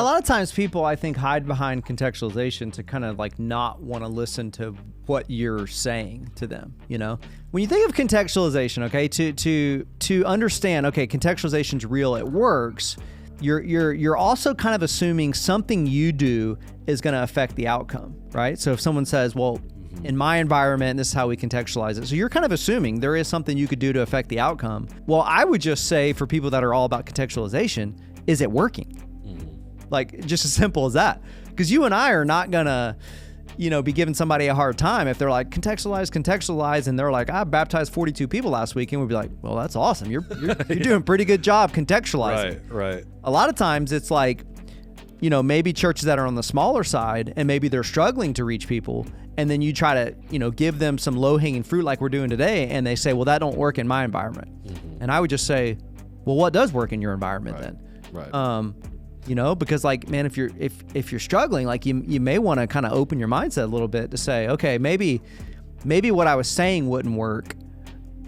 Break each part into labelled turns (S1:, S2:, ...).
S1: lot of times people, I think, hide behind contextualization to kind of like not want to listen to what you're saying to them. You know, when you think of contextualization, okay, to understand, okay, contextualization's real, it works. You're also kind of assuming something you do is going to affect the outcome, right? So if someone says, well, in my environment, this is how we contextualize it. So you're kind of assuming there is something you could do to affect the outcome. Well, I would just say for people that are all about contextualization, is it working? Like, just as simple as that. Because you and I are not going to, be giving somebody a hard time if they're like, contextualize, and they're like, I baptized 42 people last week, and we'd be like, well, that's awesome. You're doing a pretty good job contextualizing.
S2: Right.
S1: A lot of times it's like, maybe churches that are on the smaller side, and maybe they're struggling to reach people, and then you try to, give them some low-hanging fruit like we're doing today, and they say, well, that don't work in my environment. And I would just say, well, what does work in your environment then?
S2: Right.
S1: Because like, man, if you're struggling, like you may want to kind of open your mindset a little bit to say, okay, maybe what I was saying wouldn't work.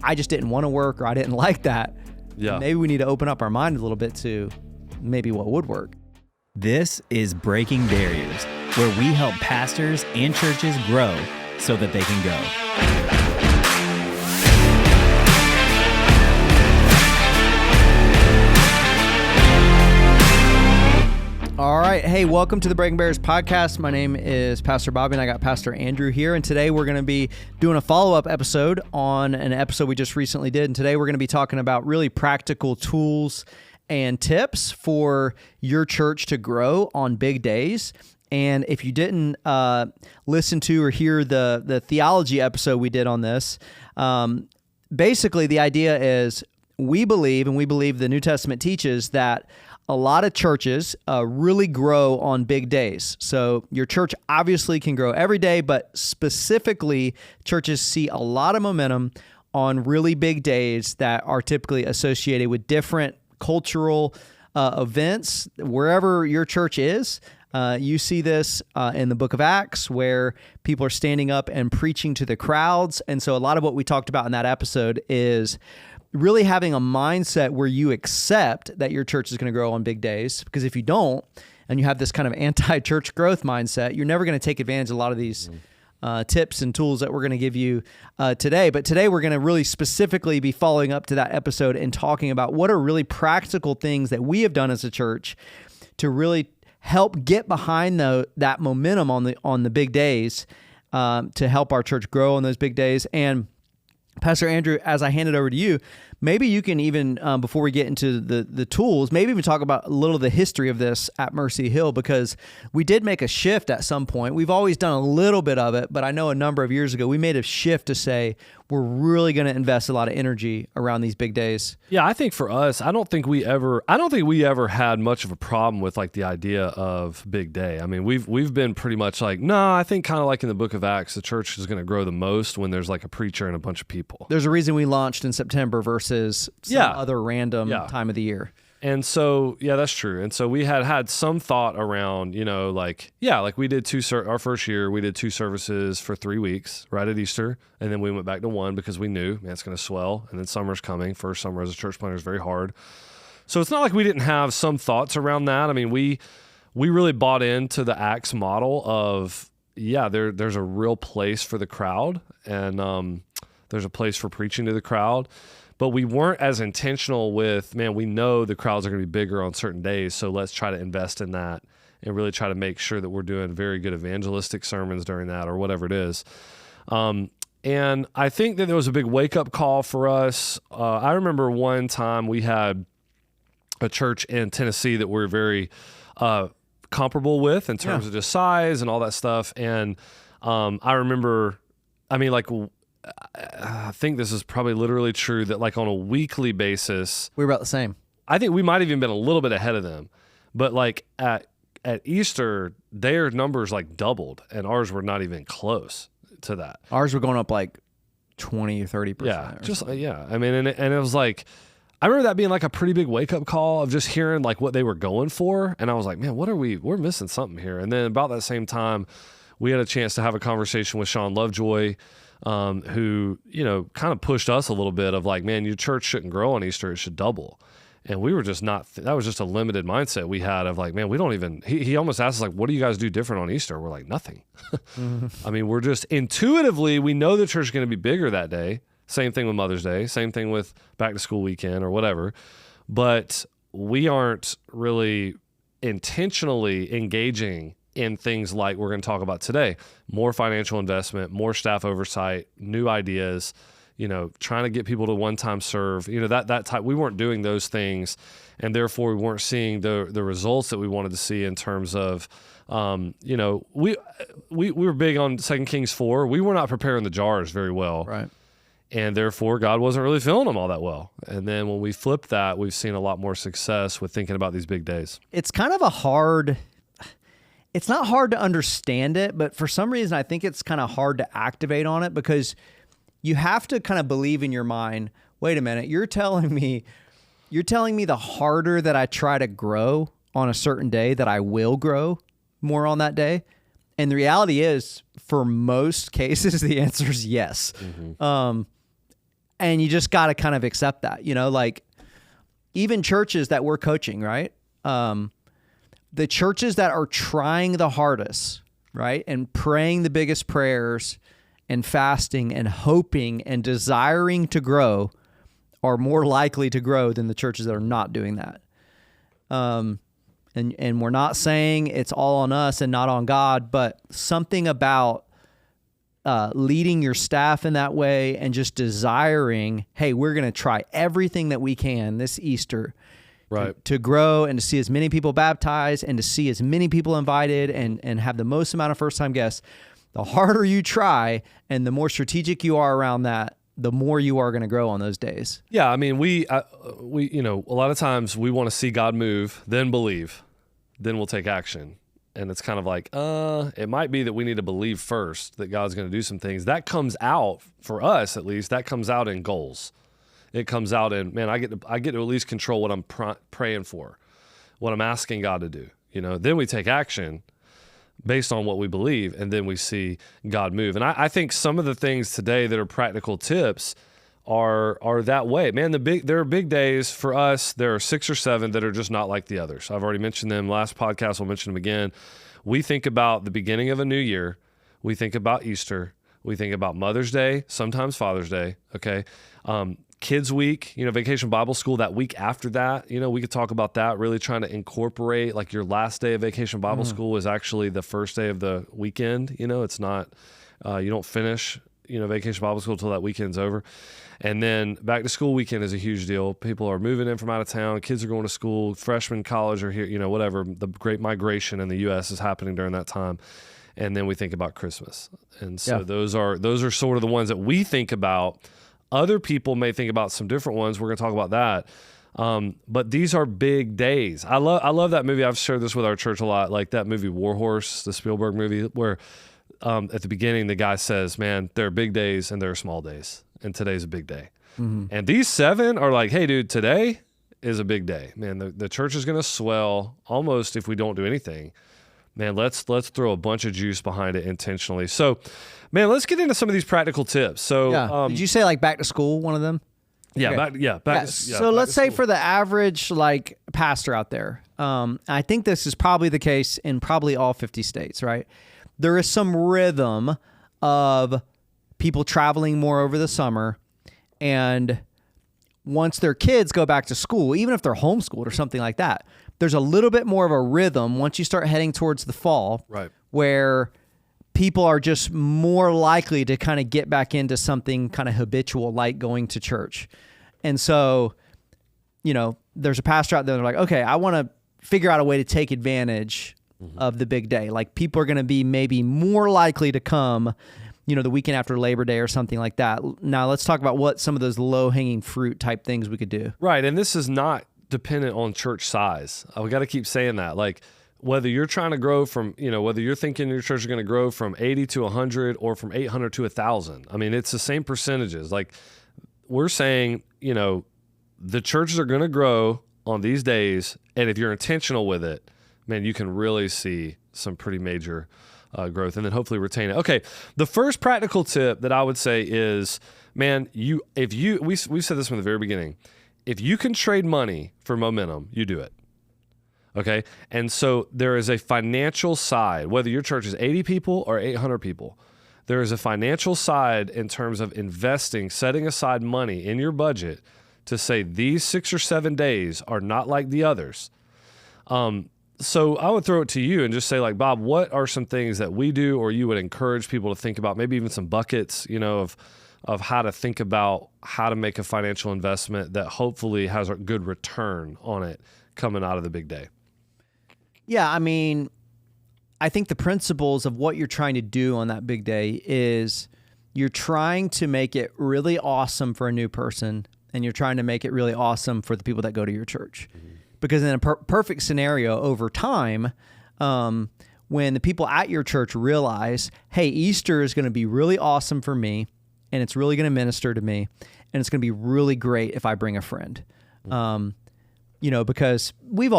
S1: I just didn't want to work, or I didn't like that.
S3: Yeah.
S1: Maybe we need to open up our mind a little bit to maybe what would work.
S4: This is Breaking Barriers, where we help pastors and churches grow so that they can go.
S1: All right. Hey, welcome to the Breaking Barriers podcast. My name is Pastor Bobby, and I got Pastor Andrew here. And today we're going to be doing a follow-up episode on an episode we just recently did. And today we're going to be talking about really practical tools and tips for your church to grow on big days. And if you didn't listen to or hear the theology episode we did on this, basically the idea is we believe the New Testament teaches that a lot of churches really grow on big days. So your church obviously can grow every day, but specifically churches see a lot of momentum on really big days that are typically associated with different cultural events. Wherever your church is, you see this in the book of Acts, where people are standing up and preaching to the crowds. And so a lot of what we talked about in that episode is really having a mindset where you accept that your church is going to grow on big days. Because if you don't, and you have this kind of anti-church growth mindset, you're never going to take advantage of a lot of these tips and tools that we're going to give you today. But today we're going to really specifically be following up to that episode and talking about what are really practical things that we have done as a church to really help get behind that momentum on the big days, to help our church grow on those big days. And Pastor Andrew, as I hand it over to you, maybe you can even, before we get into the tools, maybe even talk about a little of the history of this at Mercy Hill, because we did make a shift at some point. We've always done a little bit of it, but I know a number of years ago, we made a shift to say, we're really going to invest a lot of energy around these big days.
S3: Yeah, I think for us, I don't think we ever had much of a problem with like the idea of big day. I mean, we've been pretty much like, no, I think kind of like in the book of Acts, the church is going to grow the most when there's like a preacher and a bunch of people.
S1: There's a reason we launched in September versus some other random time of the year.
S3: And so, yeah, that's true. And so we had some thought around, like we did our first year, we did 2 services for 3 weeks right at Easter. And then we went back to 1 because we knew, man, it's going to swell. And then summer's coming. First summer as a church planter is very hard. So it's not like we didn't have some thoughts around that. I mean, we really bought into the Acts model of, there's a real place for the crowd, and there's a place for preaching to the crowd. But we weren't as intentional with, man, we know the crowds are going to be bigger on certain days, so let's try to invest in that and really try to make sure that we're doing very good evangelistic sermons during that or whatever it is. And I think that there was a big wake-up call for us. I remember one time we had a church in Tennessee that we're very comparable with in terms of just size and all that stuff. And I remember, I think this is probably literally true that like on a weekly basis,
S1: we were about the same.
S3: I think we might have even been a little bit ahead of them, but like at Easter, their numbers like doubled and ours were not even close to that.
S1: Ours were going up like 20 or 30%.
S3: Yeah. I mean, and it was like, I remember that being like a pretty big wake up call of just hearing like what they were going for. And I was like, man, we're missing something here. And then about that same time, we had a chance to have a conversation with Sean Lovejoy, who, kind of pushed us a little bit of like, man, your church shouldn't grow on Easter, it should double. And we were just not, that was just a limited mindset we had of like, man, we don't even, he almost asked us like, what do you guys do different on Easter? We're like, nothing. I mean, we're just intuitively, we know the church is going to be bigger that day. Same thing with Mother's Day, same thing with back to school weekend or whatever. But we aren't really intentionally engaging in things like we're going to talk about today. More financial investment, more staff oversight, new ideas, trying to get people to one-time serve, that type. We weren't doing those things, and therefore we weren't seeing the results that we wanted to see in terms of, we were big on 2 Kings 4. We were not preparing the jars very well.
S1: Right.
S3: And therefore God wasn't really filling them all that well. And then when we flipped that, we've seen a lot more success with thinking about these big days.
S1: It's kind of it's not hard to understand it, but for some reason I think it's kind of hard to activate on it, because you have to kind of believe in your mind, wait a minute, you're telling me the harder that I try to grow on a certain day that I will grow more on that day. And the reality is, for most cases, the answer is yes. Mm-hmm. And you just got to kind of accept that, like even churches that we're coaching, right? The churches that are trying the hardest, right? And praying the biggest prayers and fasting and hoping and desiring to grow are more likely to grow than the churches that are not doing that. And we're not saying it's all on us and not on God, but something about leading your staff in that way and just desiring, hey, we're going to try everything that we can this Easter to grow and to see as many people baptized and to see as many people invited and have the most amount of first-time guests. The harder you try and the more strategic you are around that, the more you are going to grow on those days.
S3: Yeah, I mean, we a lot of times we want to see God move, then believe, then we'll take action. And it's kind of like, it might be that we need to believe first that God's going to do some things. That comes out, for us at least, that comes out in goals. It comes out in, man, I get to at least control what I'm praying for, what I'm asking God to do. Then we take action based on what we believe, and then we see God move. And I think some of the things today that are practical tips are that way. Man, there are big days for us. There are 6 or 7 that are just not like the others. I've already mentioned them. Last podcast, I'll mention them again. We think about the beginning of a new year. We think about Easter. We think about Mother's Day, sometimes Father's Day, okay? KidsWeek, Vacation Bible School, that week after that, we could talk about that, really trying to incorporate, like your last day of Vacation Bible School is actually the first day of the weekend. It's not, you don't finish, Vacation Bible School until that weekend's over. And then back to school weekend is a huge deal. People are moving in from out of town. Kids are going to school. Freshmen, college are here, whatever. The great migration in the U.S. is happening during that time. And then we think about Christmas. And so those are sort of the ones that we think about. Other people may think about some different ones. We're going to talk about that. But these are big days. I love that movie. I've shared this with our church a lot, like that movie War Horse, the Spielberg movie, where at the beginning the guy says, man, there are big days and there are small days, and today's a big day. Mm-hmm. And these 7 are like, hey, dude, today is a big day. Man, the church is going to swell almost if we don't do anything. Man, let's throw a bunch of juice behind it intentionally. So, man, let's get into some of these practical tips. So,
S1: did you say like back to school, one of them?
S3: Yeah,
S1: okay. So let's say for the average like pastor out there, I think this is probably the case in probably all 50 states, right? There is some rhythm of people traveling more over the summer, and once their kids go back to school, even if they're homeschooled or something like that, there's a little bit more of a rhythm once you start heading towards the fall,
S3: right,
S1: where people are just more likely to kind of get back into something kind of habitual, like going to church. And so, there's a pastor out there that's like, okay, I want to figure out a way to take advantage of the big day. Like, people are going to be maybe more likely to come, the weekend after Labor Day or something like that. Now, let's talk about what some of those low-hanging fruit type things we could do.
S3: Right, and this is not dependent on church size. We got to keep saying that. Like, whether you're trying to grow from, whether you're thinking your church is going to grow from 80 to 100 or from 800 to 1,000. I mean, it's the same percentages. Like, we're saying, the churches are going to grow on these days, and if you're intentional with it, man, you can really see some pretty major growth, and then hopefully retain it. Okay, the first practical tip that I would say is, man, we've said this from the very beginning. if you can trade money for momentum, you do it. Okay. And so there is a financial side, whether your church is 80 people or 800 people, there is a financial side in terms of investing, setting aside money in your budget to say these 6 or 7 days are not like the others. So I would throw it to you and just say, like, Bob, what are some things that we do or you would encourage people to think about, maybe even some buckets, of how to think about how to make a financial investment that hopefully has a good return on it coming out of the big day?
S1: Yeah, I mean, I think the principles of what you're trying to do on that big day is you're trying to make it really awesome for a new person, and you're trying to make it really awesome for the people that go to your church. Mm-hmm. Because in a perfect scenario over time, when the people at your church realize, hey, Easter is going to be really awesome for me, and it's really going to minister to me, and it's going to be really great if I bring a friend. Because we've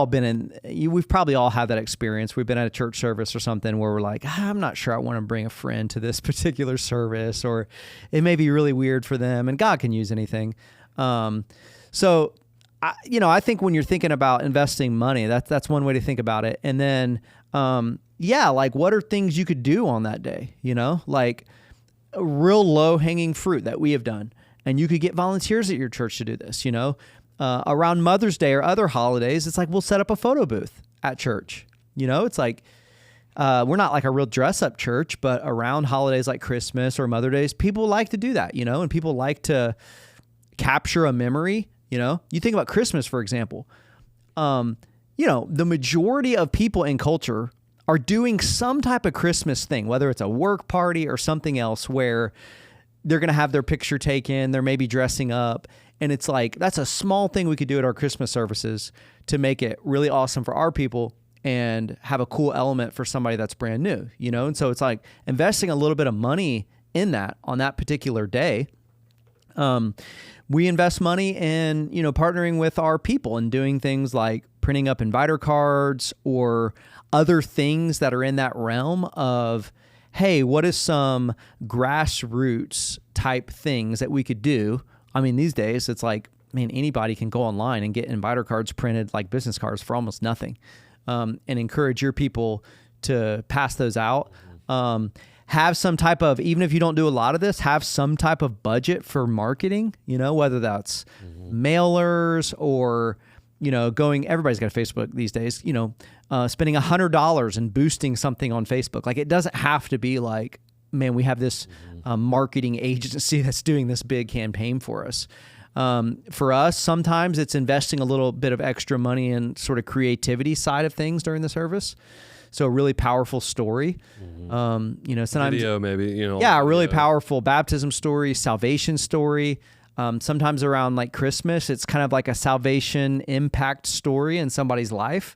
S1: probably all had that experience. We've been at a church service or something where we're like, I'm not sure I want to bring a friend to this particular service, or it may be really weird for them, and God can use anything. I think when you're thinking about investing money, that's one way to think about it. And then, what are things you could do on that day? Like a real low hanging fruit that we have done. And you could get volunteers at your church to do this, around Mother's Day or other holidays. It's like, we'll set up a photo booth at church. It's like, we're not like a real dress up church, but around holidays like Christmas or Mother's Days, people like to do that, and people like to capture a memory. You think about Christmas, for example, the majority of people in culture are doing some type of Christmas thing, whether it's a work party or something else where they're going to have their picture taken, they're maybe dressing up. And it's like, that's a small thing we could do at our Christmas services to make it really awesome for our people and have a cool element for somebody that's brand new, And so it's like investing a little bit of money in that on that particular day. We invest money in, partnering with our people and doing things like printing up inviter cards or other things that are in that realm of, hey, what is some grassroots type things that we could do? I mean, these days it's like, anybody can go online and get inviter cards printed like business cards for almost nothing, and encourage your people to pass those out. Have some type of, even if you don't do a lot of this, have some type of budget for marketing, whether that's mailers or, everybody's got a Facebook these days, spending $100 and boosting something on Facebook. Like, it doesn't have to be like, man, we have this marketing agency that's doing this big campaign for us. For us, sometimes it's investing a little bit of extra money in sort of creativity side of things during the service. So a really powerful story, sometimes
S3: video, maybe,
S1: a really powerful baptism story, salvation story. Sometimes around like Christmas, it's kind of like a salvation impact story in somebody's life.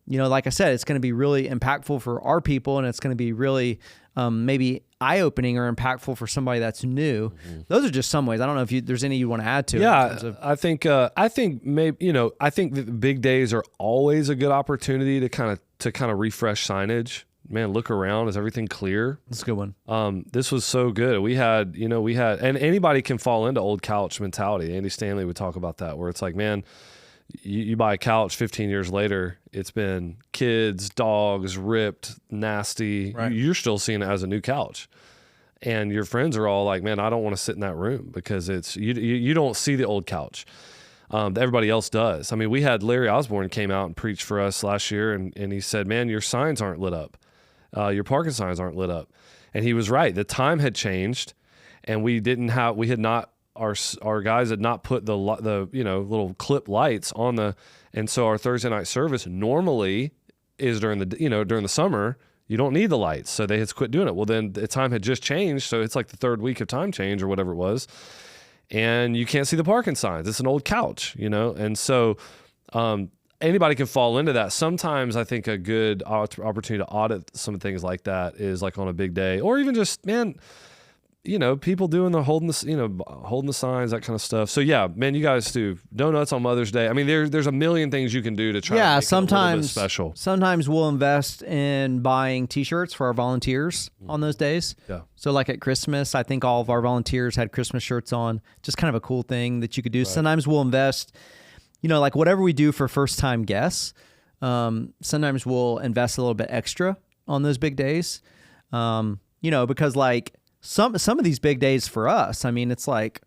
S1: Like I said, it's going to be really impactful for our people, and it's going to be really maybe eye-opening or impactful for somebody that's new. Those are just some ways. I don't know if there's any you want to add to.
S3: Yeah, I think maybe I think that big days are always a good opportunity to kind of refresh signage. Man, look around. Is everything clear?
S1: That's a good one.
S3: This was so good. We had, and anybody can fall into old couch mentality. Andy Stanley would talk about that, where it's like, man, you buy a couch 15 years later, it's been kids, dogs, ripped, nasty. Right. You're still seeing it as a new couch. And your friends are all like, man, I don't want to sit in that room because it's you don't see the old couch. Everybody else does. I mean, we had Larry Osborne came out and preached for us last year, and he said, man, your signs aren't lit up. Your parking signs aren't lit up. And he was right. The time had changed, and our guys had not put the little clip lights on and so our Thursday night service normally is during the summer. You don't need the lights, so they had quit doing it. Well, then the time had just changed, so it's like the third week of time change or whatever it was, and you can't see the parking signs. It's an old couch, and so anybody can fall into that. Sometimes I think a good opportunity to audit some things like that is like on a big day, or even just, man, people doing the holding the signs, that kind of stuff. So yeah, man, you guys do donuts on Mother's Day. I mean, there's a million things you can do to try to make it a little bit special.
S1: Sometimes we'll invest in buying T-shirts for our volunteers on those days.
S3: Yeah.
S1: So like at Christmas, I think all of our volunteers had Christmas shirts on. Just kind of a cool thing that you could do. Right. Sometimes we'll invest, like whatever we do for first-time guests. Sometimes we'll invest a little bit extra on those big days. Because like. Some of these big days for us, I mean, it's like,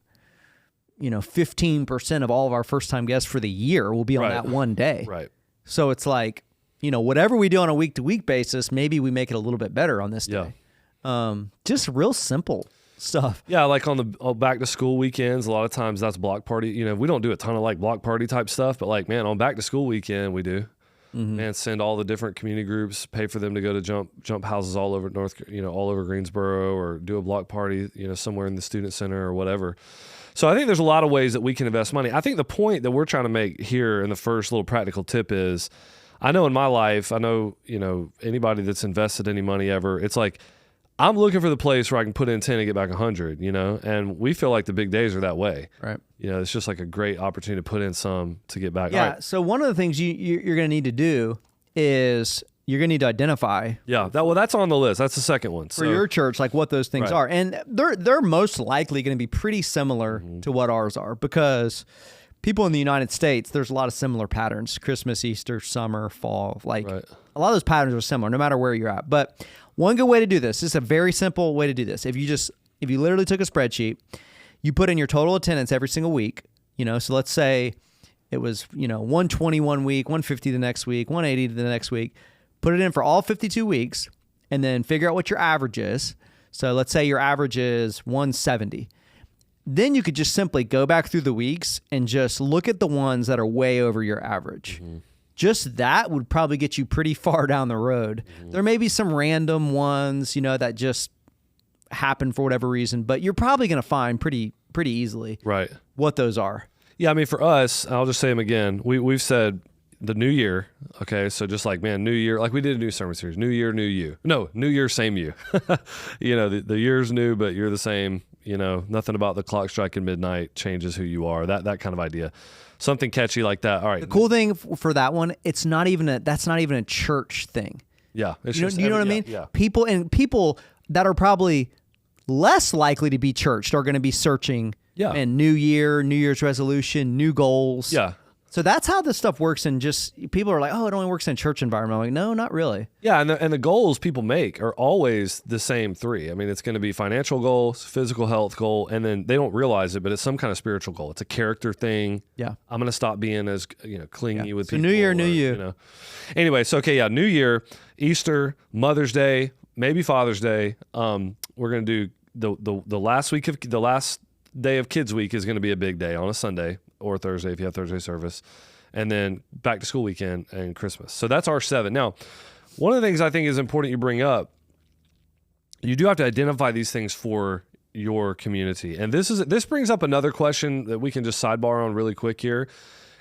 S1: 15% of all of our first-time guests for the year will be on that one day.
S3: Right.
S1: So it's like, whatever we do on a week-to-week basis, maybe we make it a little bit better on this day. Just real simple stuff.
S3: Yeah, like on the back-to-school weekends, a lot of times that's block party. We don't do a ton of like block party type stuff, but like, man, on back-to-school weekend, we do. Mm-hmm. And send all the different community groups, pay for them to go to jump houses all over all over Greensboro, or do a block party, somewhere in the student center or whatever. So I think there's a lot of ways that we can invest money. I think the point that we're trying to make here in the first little practical tip is, I know in my life, anybody that's invested any money ever, it's like, I'm looking for the place where I can put in 10 and get back 100, and we feel like the big days are that way.
S1: Right.
S3: It's just like a great opportunity to put in some to get back.
S1: Yeah. Right. So one of the things you're going to need to do is you're going to need to identify.
S3: Yeah. That's on the list. That's the second one.
S1: For your church, like what those things are. And they're most likely going to be pretty similar to what ours are, because people in the United States, there's a lot of similar patterns: Christmas, Easter, summer, fall. Like a lot of those patterns are similar no matter where you're at. But one good way to do this is a very simple way to do this. If you literally took a spreadsheet, you put in your total attendance every single week, so let's say it was, 120 one week, 150 the next week, 180 the next week, put it in for all 52 weeks, and then figure out what your average is. So let's say your average is 170. Then you could just simply go back through the weeks and just look at the ones that are way over your average. Mm-hmm. Just that would probably get you pretty far down the road. Mm-hmm. There may be some random ones, that just happen for whatever reason, but you're probably going to find pretty easily what those are.
S3: Yeah, I mean, for us, I'll just say them again. We've said the new year, okay? So just like, man, new year, like we did a new sermon series, new year, new you. No, new year, same you. The year's new, but you're the same. Nothing about the clock striking midnight changes who you are, that kind of idea. Something catchy like that. All right.
S1: The cool thing for that one, that's not even a church thing.
S3: Yeah.
S1: You know what I mean?
S3: Yeah.
S1: People that are probably less likely to be churched are going to be searching.
S3: Yeah.
S1: And New Year's resolution, new goals.
S3: Yeah.
S1: So that's how this stuff works. And just people are like, oh, it only works in church environment. I'm like, no, not really.
S3: Yeah, and the goals people make are always the same three. I mean, it's going to be financial goals, physical health goal, and then they don't realize it, but it's some kind of spiritual goal. It's a character thing.
S1: Yeah,
S3: I'm going to stop being as clingy with people.
S1: New year, new you.
S3: Anyway, so New Year, Easter, Mother's Day, maybe Father's Day. We're going to do the last day of KidsWeek is going to be a big day on a Sunday or Thursday if you have Thursday service, and then back to school weekend and Christmas. So that's our 7. Now, one of the things I think is important you bring up, you do have to identify these things for your community. And this brings up another question that we can just sidebar on really quick here,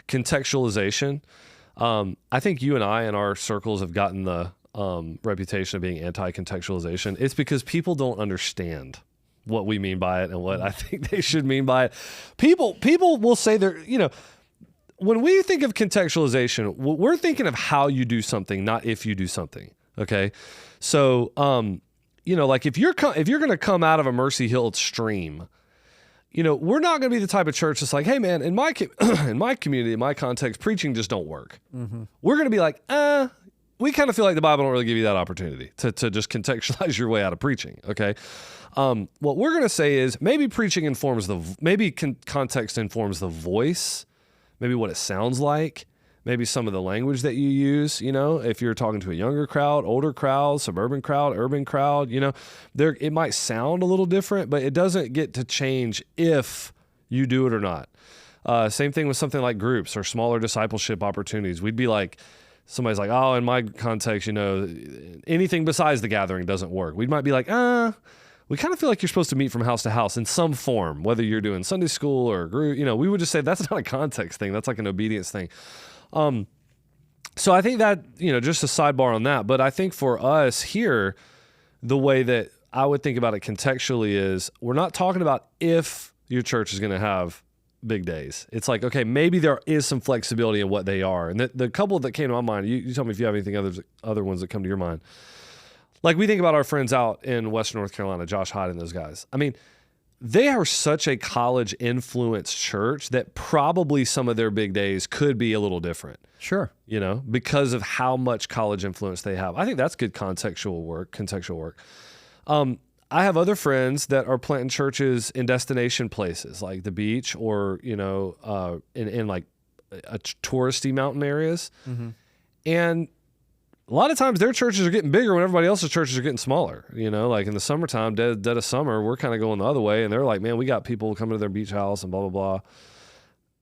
S3: contextualization. I think you and I in our circles have gotten the reputation of being anti-contextualization. It's because people don't understand what we mean by it and what I think they should mean by it. People will say when we think of contextualization, we're thinking of how you do something, not if you do something. Okay. So, like if you're going to come out of a Mercy Hill stream, we're not going to be the type of church that's like, hey man, in my community, in my context, preaching just don't work. Mm-hmm. We're going to be like, we kind of feel like the Bible don't really give you that opportunity to just contextualize your way out of preaching. Okay. What we're going to say is maybe preaching informs context informs the voice, maybe what it sounds like, maybe some of the language that you use, if you're talking to a younger crowd, older crowd, suburban crowd, urban crowd, it might sound a little different, but it doesn't get to change if you do it or not. Same thing with something like groups or smaller discipleship opportunities. We'd be like, somebody's like, oh, in my context, anything besides the gathering doesn't work. We might be like, we kind of feel like you're supposed to meet from house to house in some form, whether you're doing Sunday school or group. We would just say that's not a context thing. That's like an obedience thing. So I think that, just a sidebar on that. But I think for us here, the way that I would think about it contextually is we're not talking about if your church is going to have big days. It's like, okay, maybe there is some flexibility in what they are. And the couple that came to my mind, you tell me if you have anything other ones that come to your mind. Like we think about our friends out in Western North Carolina, Josh Hyde and those guys. I mean, they are such a college influenced church that probably some of their big days could be a little different.
S1: Sure.
S3: You know, because of how much college influence they have. I think that's good contextual work. I have other friends that are planting churches in destination places like the beach or, you know, in like a touristy mountain areas.
S1: Mm-hmm.
S3: And a lot of times their churches are getting bigger when everybody else's churches are getting smaller. You know, like in the summertime, dead of summer, we're kind of going the other way. And they're like, man, we got people coming to their beach house and blah, blah, blah.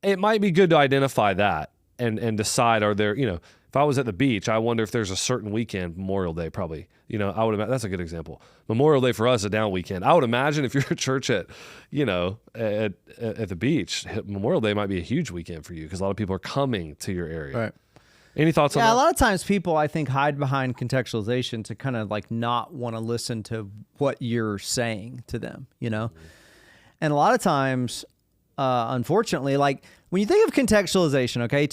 S3: It might be good to identify that and decide, are there, you know, if I was at the beach, I wonder if there's a certain weekend, Memorial Day probably, you know, I would imagine, that's a good example. Memorial Day for us, a down weekend. I would imagine if you're a church at, you know, at the beach, Memorial Day might be a huge weekend for you because a lot of people are coming to your area.
S1: Right.
S3: Any thoughts on that?
S1: Yeah, a lot of times people, I think, hide behind contextualization to kind of like not want to listen to what you're saying to them, you know? And a lot of times, unfortunately, like when you think of contextualization, okay,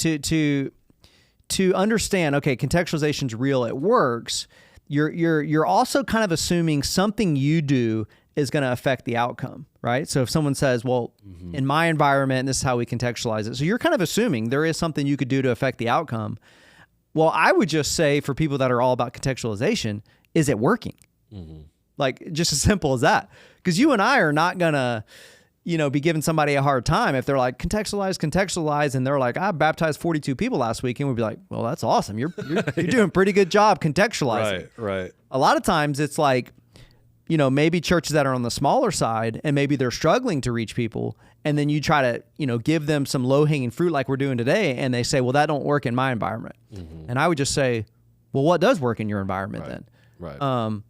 S1: to understand, okay, contextualization's real, it works, you're also kind of assuming something you do is going to affect the outcome, right? So if someone says, well, in my environment, this is how we contextualize it. So you're kind of assuming there is something you could do to affect the outcome. Well, I would just say for people that are all about contextualization, is it working? Like just as simple as that. Because you and I are not going to, you know, be giving somebody a hard time if they're like, contextualize, and they're like, I baptized 42 people last week, and we'd be like, well, that's awesome. You're doing a pretty good job contextualizing.
S3: Right.
S1: A lot of times it's like, you know, maybe churches that are on the smaller side and maybe they're struggling to reach people. And then you try to, you know, give them some low hanging fruit like we're doing today. And they say, well, that don't work in my environment. And I would just say, well, what does work in your environment then?
S3: Right.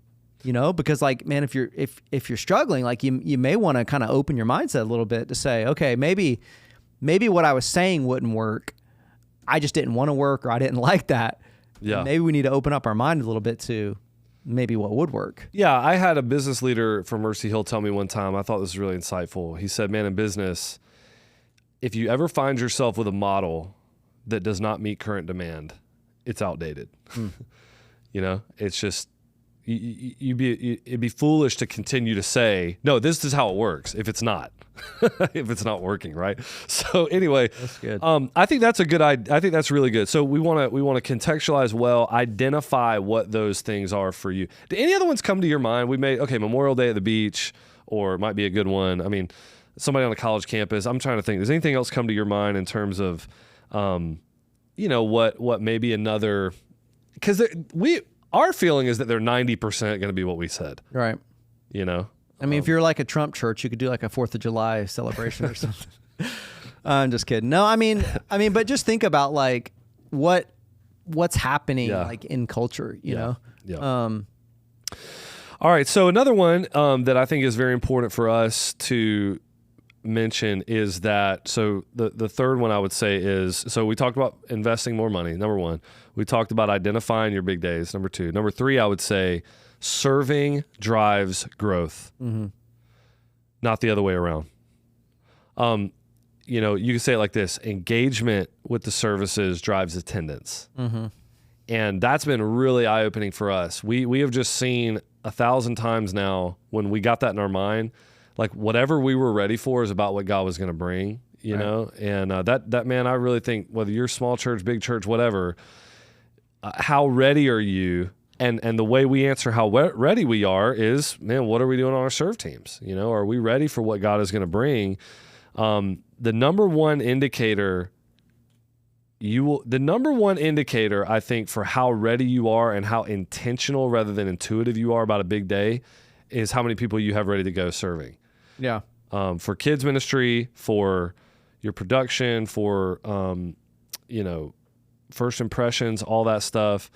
S1: You know, because like, man, if you're struggling, like you may want to kind of open your mindset a little bit to say, okay, maybe what I was saying wouldn't work. I just didn't want to work or I didn't like that.
S3: Yeah.
S1: And maybe we need to open up our mind a little bit to maybe what would work.
S3: Yeah, I had a business leader from Mercy Hill tell me one time, I thought this was really insightful. He said, man, in business, if you ever find yourself with a model that does not meet current demand, it's outdated. You know, it's just, it'd be foolish to continue to say, no, this is how it works if it's not. If it's not working, right? So anyway,
S1: That's good.
S3: I think that's a good idea. I think that's really good. So we want to contextualize well, identify what those things are for you. Do any other ones come to your mind? We made, okay, Memorial Day at the beach, or it might be a good one. I mean, somebody on a college campus. I'm trying to think. Does anything else come to your mind in terms of, you know, what maybe another? Because our feeling is that they're 90% going to be what we said.
S1: Right.
S3: You know.
S1: I mean, if you're like a Trump church, you could do like a 4th of July celebration or something. I'm just kidding. No, I mean, but just think about like what's happening like in culture, you know?
S3: Yeah. All right. So another one that I think is very important for us to mention is that, so the third one I would say is, so we talked about investing more money, number one. We talked about identifying your big days, number two. Number three, I would say, serving drives growth, not the other way around. You know, you can say it like this: engagement with the services drives attendance. And that's been really eye-opening for us. We have just seen 1,000 times now when we got that in our mind, like whatever we were ready for is about what God was going to bring, you know? And that, man, I really think whether you're small church, big church, whatever, how ready are you? And the way we answer how ready we are is, man, what are we doing on our serve teams? You know, are we ready for what God is going to bring? The number one indicator, I think, for how ready you are and how intentional rather than intuitive you are about a big day is how many people you have ready to go serving.
S1: Yeah.
S3: For kids ministry, for your production, for, you know, first impressions, all that stuff,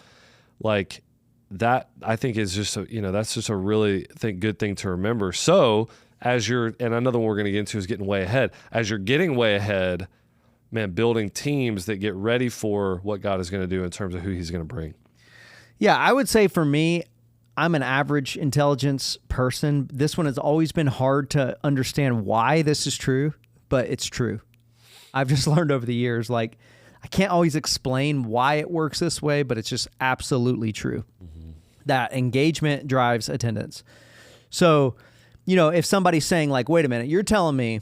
S3: like, that I think is just that's just a really good thing to remember. So and another one we're going to get into is getting way ahead. As you're getting way ahead, man, building teams that get ready for what God is going to do in terms of who he's going to bring.
S1: Yeah. I would say for me, I'm an average intelligence person. This one has always been hard to understand why this is true, but it's true. I've just learned over the years, like, I can't always explain why it works this way, but it's just absolutely true that engagement drives attendance. So, if somebody's saying like, wait a minute, you're telling me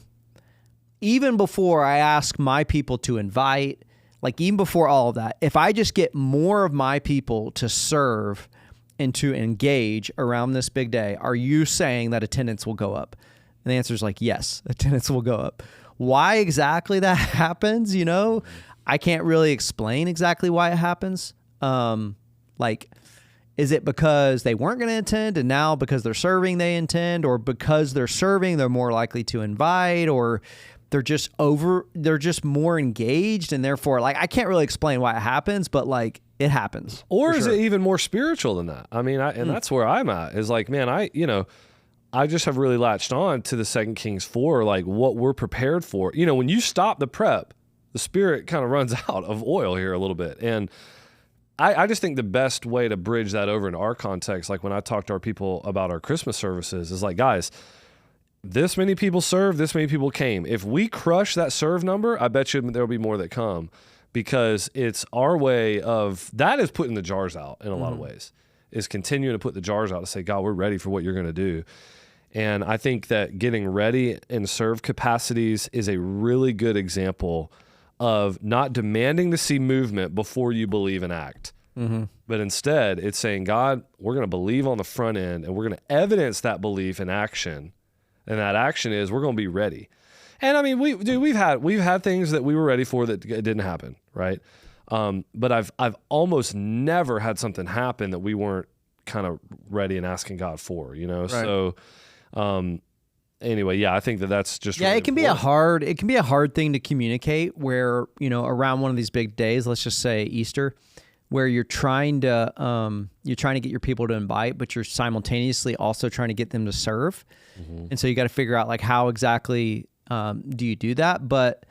S1: even before I ask my people to invite, like even before all of that, if I just get more of my people to serve and to engage around this big day, are you saying that attendance will go up? And the answer is like, yes, attendance will go up. Why exactly that happens, I can't really explain exactly why it happens. Is it because they weren't going to attend and now because they're serving they intend, or because they're serving they're more likely to invite, or they're just more engaged and therefore, like, I can't really explain why it happens, but like it happens.
S3: Or is it even more spiritual than that? I mean, that's where I'm at, is like, man, I just have really latched on to the 2 Kings 4, like what we're prepared for. When you stop the prep, the spirit kind of runs out of oil here a little bit. And I just think the best way to bridge that over into our context, like when I talk to our people about our Christmas services, is like, guys, this many people served, this many people came. If we crush that serve number, I bet you there'll be more that come, because it's our way of, that is putting the jars out in a lot of ways, is continuing to put the jars out to say, God, we're ready for what you're going to do. And I think that getting ready in serve capacities is a really good example of not demanding to see movement before you believe and act. But instead, it's saying, God, we're going to believe on the front end, and we're going to evidence that belief in action. And that action is we're going to be ready. And I mean, we've had things that we were ready for that didn't happen, right? But I've almost never had something happen that we weren't kind of ready and asking God for, Right. So, anyway, yeah, I think that's just really
S1: it can be a hard thing to communicate where, around one of these big days, let's just say Easter, where you're trying to get your people to invite, but you're simultaneously also trying to get them to serve. And so you got to figure out like how exactly do you do that? But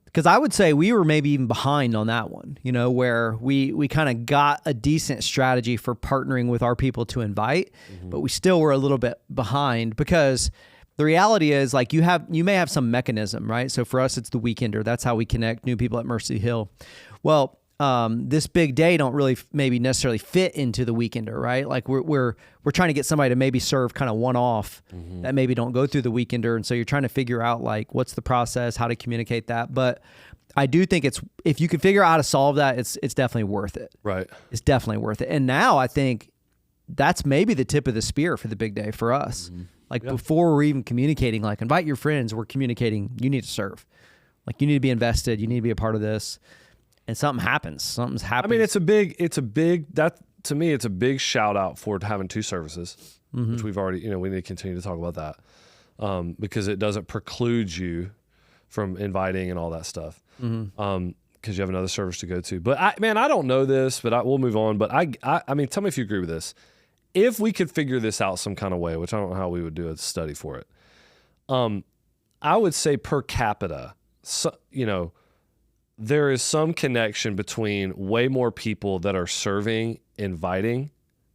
S1: because I would say we were maybe even behind on that one, where we kind of got a decent strategy for partnering with our people to invite, but we still were a little bit behind, because the reality is, like, you may have some mechanism, right? So for us, it's the weekender. That's how we connect new people at Mercy Hill. Well, this big day don't really maybe necessarily fit into the weekender, right? Like we're trying to get somebody to maybe serve kind of one-off that maybe don't go through the weekender. And so you're trying to figure out like, what's the process, how to communicate that. But I do think if you can figure out how to solve that, it's definitely worth it.
S3: Right.
S1: It's definitely worth it. And now I think that's maybe the tip of the spear for the big day for us. Like before we're even communicating, like invite your friends, we're communicating, you need to serve. Like you need to be invested. You need to be a part of this. And something happens. Something's happening.
S3: I mean, it's to me, it's a big shout out for having 2 services, which we've already, we need to continue to talk about that, because it doesn't preclude you from inviting and all that stuff, because you have another service to go to. But I don't know this, but we'll move on. But I mean, tell me if you agree with this. If we could figure this out some kind of way, which I don't know how we would do a study for it, I would say per capita, there is some connection between way more people that are serving, inviting,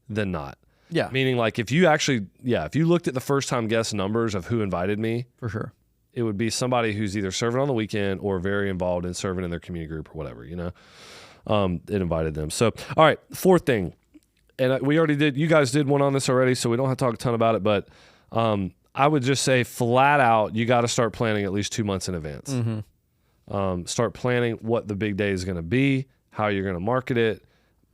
S3: than not.
S1: Yeah.
S3: Meaning, like, if you looked at the first time guest numbers of who invited me,
S1: for sure,
S3: it would be somebody who's either serving on the weekend or very involved in serving in their community group or whatever, it invited them. So, all right, 4th thing. And you guys did one on this already, so we don't have to talk a ton about it, but I would just say flat out, you got to start planning at least 2 months in advance. Start planning what the big day is going to be, how you're going to market it,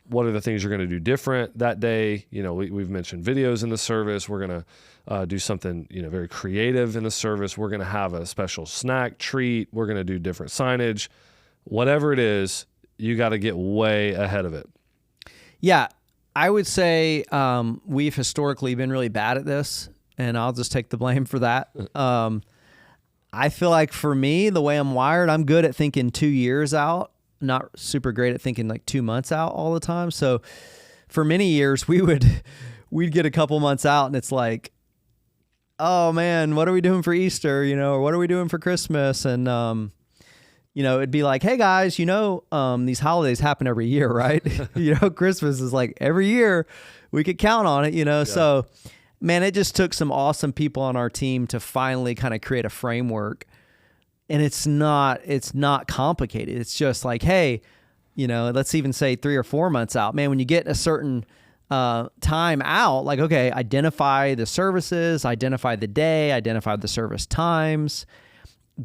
S3: what are the things you're going to do different that day. We've mentioned videos in the service. We're going to do something, very creative in the service. We're going to have a special snack treat. We're going to do different signage. Whatever it is, you got to get way ahead of it.
S1: Yeah, I would say we've historically been really bad at this, and I'll just take the blame for that. I feel like for me, the way I'm wired, I'm good at thinking 2 years out, not super great at thinking like 2 months out all the time. So for many years, we'd get a couple months out and it's like, oh man, what are we doing for Easter? Or what are we doing for Christmas? And it'd be like, hey guys, these holidays happen every year, right? Christmas is like every year we could count on it,
S3: Yeah.
S1: So man, it just took some awesome people on our team to finally kind of create a framework. And it's not complicated. It's just like, hey, let's even say 3 or 4 months out, man, when you get a certain time out, like, okay, identify the services, identify the day, identify the service times,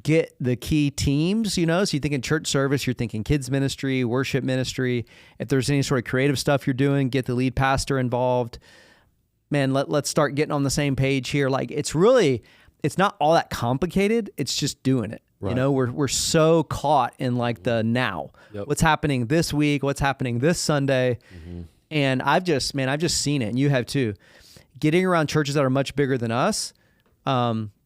S1: get the key teams, so you think in church service, you're thinking kids ministry, worship ministry. If there's any sort of creative stuff you're doing, get the lead pastor involved. Man, let's start getting on the same page here. Like it's not all that complicated. It's just doing it.
S3: Right.
S1: We're so caught in like the now.
S3: Yep.
S1: What's happening this week? What's happening this Sunday? Mm-hmm. And I've just seen it, and you have too. Getting around churches that are much bigger than us,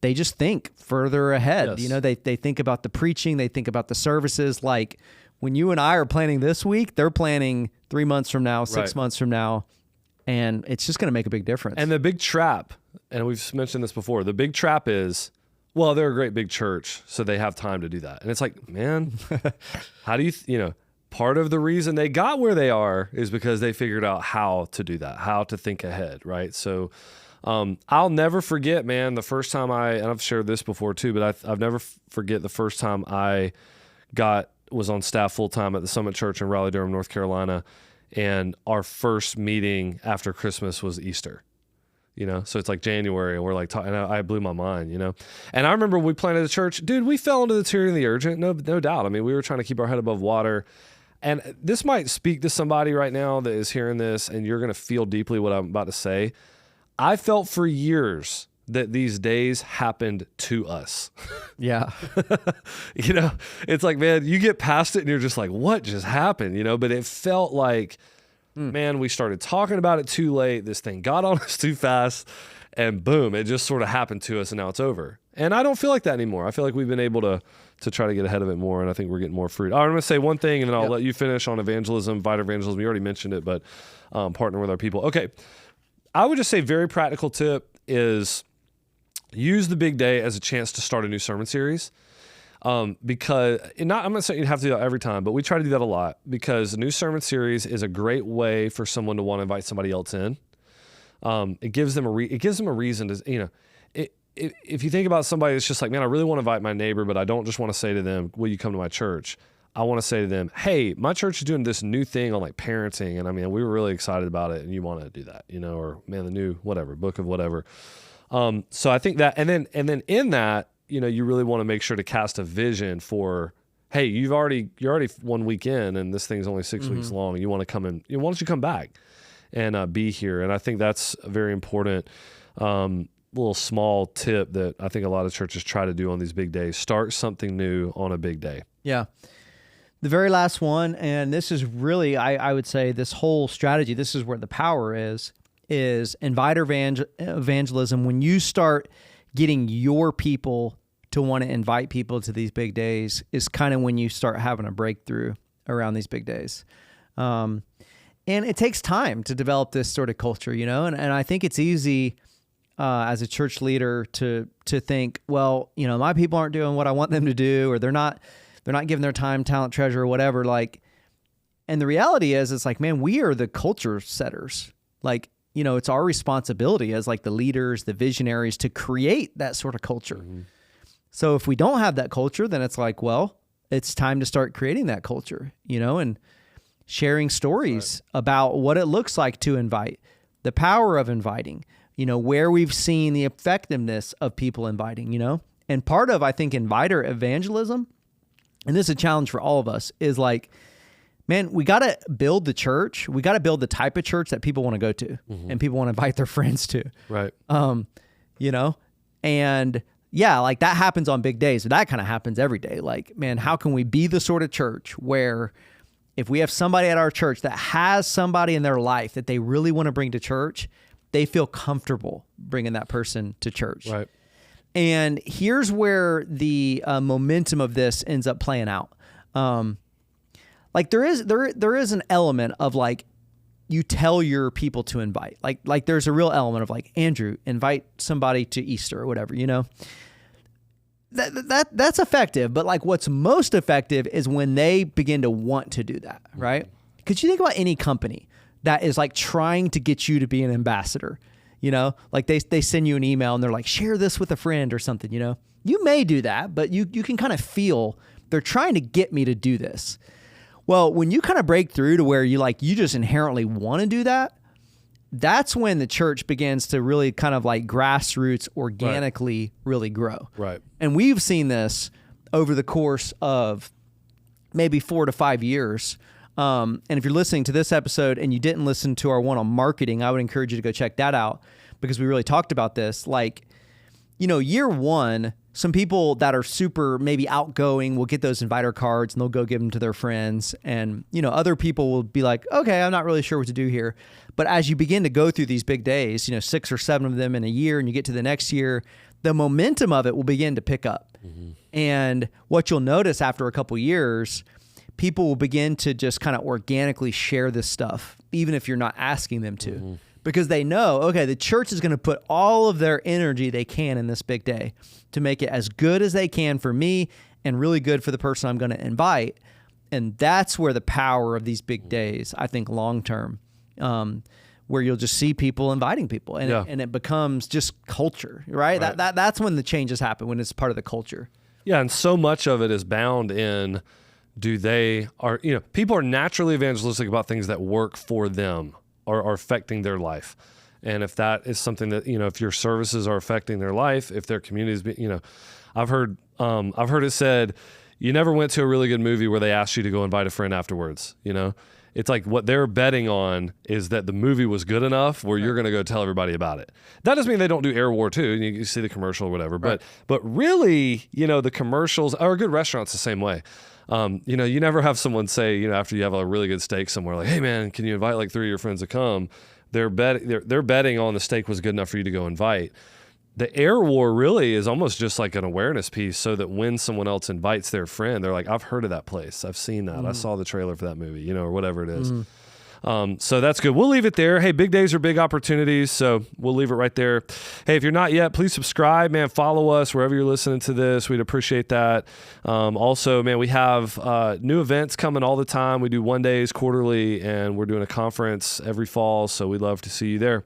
S1: they just think further ahead.
S3: Yes.
S1: They think about the preaching, they think about the services. Like when you and I are planning this week, they're planning 3 months from now, 6 months from now, and it's just going to make a big difference.
S3: And the big trap, and we've mentioned this before, the big trap is, well, they're a great big church, so they have time to do that. And it's like, man, how do you, part of the reason they got where they are is because they figured out how to do that, how to think ahead, right? So I'll never forget, man, the first time and I've shared this before too, but I've never forget the first time I was on staff full-time at the Summit Church in Raleigh-Durham, North Carolina, and our first meeting after Christmas was Easter. So it's like January, and we're like talking. I blew my mind, And I remember we planted a church, dude. We fell into the tyranny of the urgent, no doubt. I mean, we were trying to keep our head above water, and this might speak to somebody right now that is hearing this, and you're going to feel deeply what I'm about to say. I felt for years that these days happened to us.
S1: Yeah,
S3: it's like, man, you get past it, and you're just like, what just happened? But it felt like. Man, we started talking about it too late. This thing got on us too fast, and boom, it just sort of happened to us, and now it's over. And I don't feel like that anymore. I feel like we've been able to try to get ahead of it more, and I think we're getting more fruit. I'm going to say one thing, and then I'll let you finish on evangelism, Vita evangelism. You already mentioned it, but partner with our people. Okay, I would just say very practical tip is use the big day as a chance to start a new sermon series. Because I'm not saying you have to do that every time, but we try to do that a lot because a new sermon series is a great way for someone to want to invite somebody else in. It gives them a reason to, if you think about somebody that's just like, man, I really want to invite my neighbor, but I don't just want to say to them, will you come to my church? I want to say to them, hey, my church is doing this new thing on like parenting. And I mean, we were really excited about it and you want to do that, or man, the new, whatever, book of whatever. So I think that, and then in that, you really want to make sure to cast a vision for, hey, you're already 1 week in and this thing's only 6 weeks long. You want to come in, why don't you come back and be here? And I think that's a very important little small tip that I think a lot of churches try to do on these big days. Start something new on a big day.
S1: Yeah. The very last one, and this is really, I would say this whole strategy, this is where the power is inviter evangelism. When you start getting your people to want to invite people to these big days is kind of when you start having a breakthrough around these big days. And it takes time to develop this sort of culture, and I think it's easy as a church leader to think, well, my people aren't doing what I want them to do, or they're not giving their time, talent, treasure, or whatever. Like, and the reality is, it's like, man, we are the culture setters. Like, it's our responsibility as like the leaders, the visionaries to create that sort of culture. Mm-hmm. So if we don't have that culture, then it's like, well, it's time to start creating that culture, and sharing stories about what it looks like to invite, the power of inviting, where we've seen the effectiveness of people inviting, and part of, I think, inviter evangelism, and this is a challenge for all of us, is like, man, we got to build the church. We got to build the type of church that people want to go to and people want to invite their friends to.
S3: Right.
S1: And yeah, like that happens on big days. But that kind of happens every day. Like, man, how can we be the sort of church where if we have somebody at our church that has somebody in their life that they really want to bring to church, they feel comfortable bringing that person to church.
S3: Right.
S1: And here's where the momentum of this ends up playing out. Like there is an element of like, you tell your people to invite, like there's a real element of like, Andrew, invite somebody to Easter or whatever, that's effective. But like what's most effective is when they begin to want to do that, right? Because you think about any company that is like trying to get you to be an ambassador, you know, like they send you an email and they're like, share this with a friend or something, you know, you may do that, but you can kind of feel they're trying to get me to do this. Well, when you kind of break through to where you just inherently want to do that, that's when the church begins to really kind of like grassroots organically really grow.
S3: Right.
S1: And we've seen this over the course of maybe 4 to 5 years. And if you're listening to this episode and you didn't listen to our one on marketing, I would encourage you to go check that out because we really talked about this. Like, you know, year one, some people that are super maybe outgoing will get those inviter cards and they'll go give them to their friends. And, you know, other people will be like, okay, I'm not really sure what to do here. But as you begin to go through these big days, you know, 6 or 7 of them in a year, and you get to the next year, the momentum of it will begin to pick up. Mm-hmm. And what you'll notice after a couple years, people will begin to just kind of organically share this stuff, even if you're not asking them to. Mm-hmm. Because they know, okay, the church is going to put all of their energy they can in this big day to make it as good as they can for me and really good for the person I'm going to invite. And that's where the power of these big days, I think, long term, where you'll just see people inviting people and it becomes just culture, right? That's when the changes happen, when it's part of the culture.
S3: Yeah, and so much of it is bound in people are naturally evangelistic about things that work for them. Are affecting their life. And if that is something that, you know, if your services are affecting their life, if their communities, you know, I've heard it said, you never went to a really good movie where they asked you to go invite a friend afterwards. You know, it's like what they're betting on is that the movie was good enough where you're going to go tell everybody about it. That doesn't mean they don't do Air War too. And you see the commercial or whatever, but really, you know, the commercials are good restaurants the same way. You know, you never have someone say, you know, after you have a really good steak somewhere, like, hey man, can you invite like 3 of your friends to come? They're betting on the steak was good enough for you to go invite. The Air War really is almost just like an awareness piece so that when someone else invites their friend, they're like, I've heard of that place. I've seen that. I saw the trailer for that movie, you know, or whatever it is. So that's good. We'll leave it there. Hey, big days are big opportunities, so we'll leave it right there. Hey, if you're not yet, please subscribe, man. Follow us wherever you're listening to this. We'd appreciate that. Also, man, we have new events coming all the time. We do one days quarterly, and we're doing a conference every fall, so we'd love to see you there.